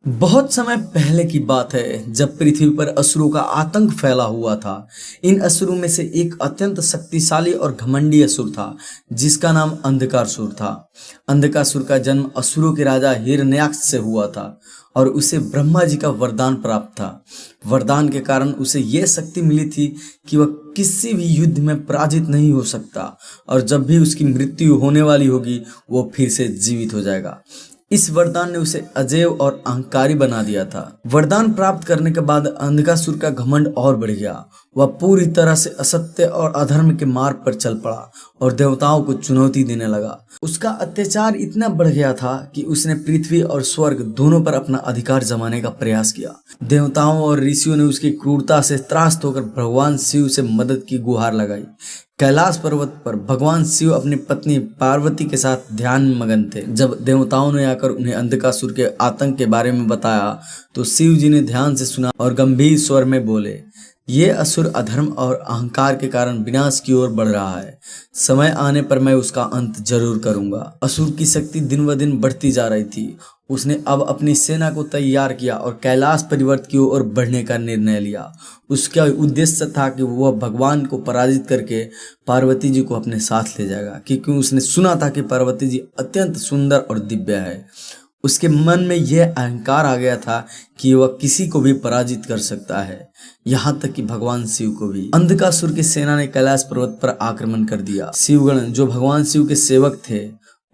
बहुत समय पहले की बात है जब पृथ्वी पर असुरों का आतंक फैला हुआ था। इन असुरों में से एक अत्यंत शक्तिशाली और घमंडी असुर था जिसका नाम अंधकासुर था। अंधकासुर का जन्म असुरों के राजा हिरण्याक्ष से हुआ था और उसे ब्रह्मा जी का वरदान प्राप्त था। वरदान के कारण उसे यह शक्ति मिली थी कि वह किसी भी युद्ध में पराजित नहीं हो सकता और जब भी उसकी मृत्यु होने वाली होगी वो फिर से जीवित हो जाएगा। इस वरदान ने उसे अजेय और अहंकारी बना दिया था। वरदान प्राप्त करने के बाद अंधकासुर का घमंड और बढ़ गया। वह पूरी तरह से असत्य और अधर्म के मार्ग पर चल पड़ा और देवताओं को चुनौती देने लगा। उसका अत्याचार इतना बढ़ गया था कि उसने पृथ्वी और स्वर्ग दोनों पर अपना अधिकार जमाने का प्रयास किया। देवताओं और ऋषियों ने उसकी क्रूरता से त्रास्त होकर भगवान शिव से मदद की गुहार लगाई। कैलाश पर्वत पर भगवान शिव अपनी पत्नी पार्वती के साथ ध्यान में मगन थे। जब देवताओं ने आकर उन्हें अंधकासुर के आतंक के बारे में बताया तो शिव जी ने ध्यान से सुना और गंभीर स्वर में बोले, ये असुर अधर्म और अहंकार के कारण विनाश की ओर बढ़ रहा है। समय आने पर मैं उसका अंत जरूर करूंगा। असुर की शक्ति दिन ब दिन बढ़ती जा रही थी। उसने अब अपनी सेना को तैयार किया और कैलाश पर्वत की ओर बढ़ने का निर्णय लिया। उसका उद्देश्य था कि वह भगवान को पराजित करके पार्वती जी को अपने साथ ले जाएगा, क्योंकि उसने सुना था कि पार्वती जी अत्यंत सुंदर और दिव्य है। उसके मन में यह अहंकार आ गया था कि वह किसी को भी पराजित कर सकता है, यहाँ तक कि भगवान शिव को भी। अंधकासुर की सेना ने कैलाश पर्वत पर आक्रमण कर दिया। शिवगण जो भगवान शिव के सेवक थे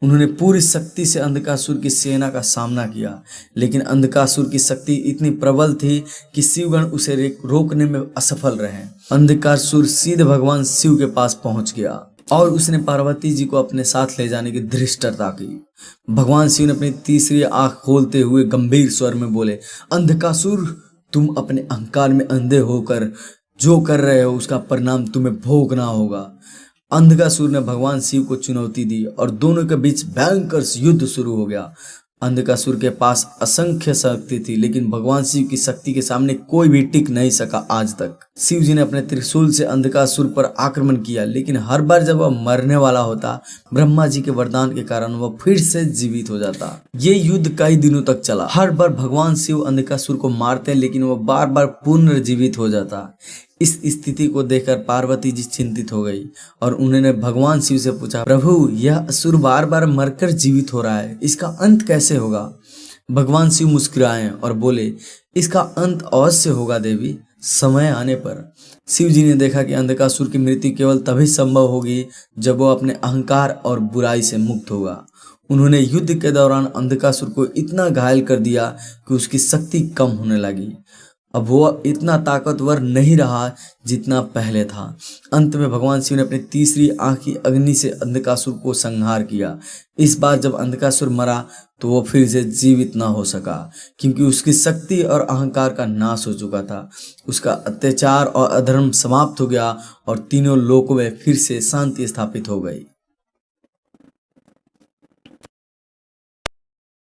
उन्होंने पूरी शक्ति से अंधकासुर की सेना का सामना किया, लेकिन अंधकासुर की शक्ति इतनी प्रबल थी कि शिवगण उसे रोकने में असफल रहे। अंधकासुर सीधे भगवान शिव के पास पहुंच गया और उसने पार्वती जी को अपने साथ ले जाने की धृष्टता की। भगवान शिव ने अपनी तीसरी आंख खोलते हुए गंभीर स्वर में बोले, अंधकासुर, तुम अपने अहंकार में अंधे होकर जो कर रहे हो उसका परिणाम तुम्हें भोगना होगा। अंधकासुर ने भगवान शिव को चुनौती दी और दोनों के बीच भयंकर युद्ध शुरू हो गया। अंधकासुर के पास असंख्य शक्ति थी, लेकिन भगवान शिव की शक्ति के सामने कोई भी टिक नहीं सका आज तक। शिव जी ने अपने त्रिशूल से अंधकासुर पर आक्रमण किया, लेकिन हर बार जब वह मरने वाला होता, ब्रह्मा जी के वरदान के कारण वह फिर से जीवित हो जाता। ये युद्ध कई दिनों तक चला। हर बार भगवान शिव अंधकासुर को मारते, लेकिन वह बार बार पुनर्जीवित हो जाता। इस स्थिति को देखकर पार्वती जी चिंतित हो गई और उन्होंने भगवान शिव से पूछा, प्रभु, यह असुर बार बार मरकर जीवित हो रहा है, इसका अंत कैसे होगा? भगवान शिव मुस्कुराए और बोले, इसका अंत अवश्य होगा देवी, समय आने पर। शिव जी ने देखा कि अंधकासुर की मृत्यु केवल तभी संभव होगी जब वो अपने अहंकार और बुराई से मुक्त होगा। उन्होंने युद्ध के दौरान अंधकासुर को इतना घायल कर दिया कि उसकी शक्ति कम होने लगी। अब वो इतना ताकतवर नहीं रहा जितना पहले था। अंत में भगवान शिव ने अपनी तीसरी आंख की अग्नि से अंधकासुर को संहार किया। इस बार जब अंधकासुर मरा तो वो फिर से जीवित ना हो सका, क्योंकि उसकी शक्ति और अहंकार का नाश हो चुका था। उसका अत्याचार और अधर्म समाप्त हो गया और तीनों लोकों में फिर से शांति स्थापित हो गई।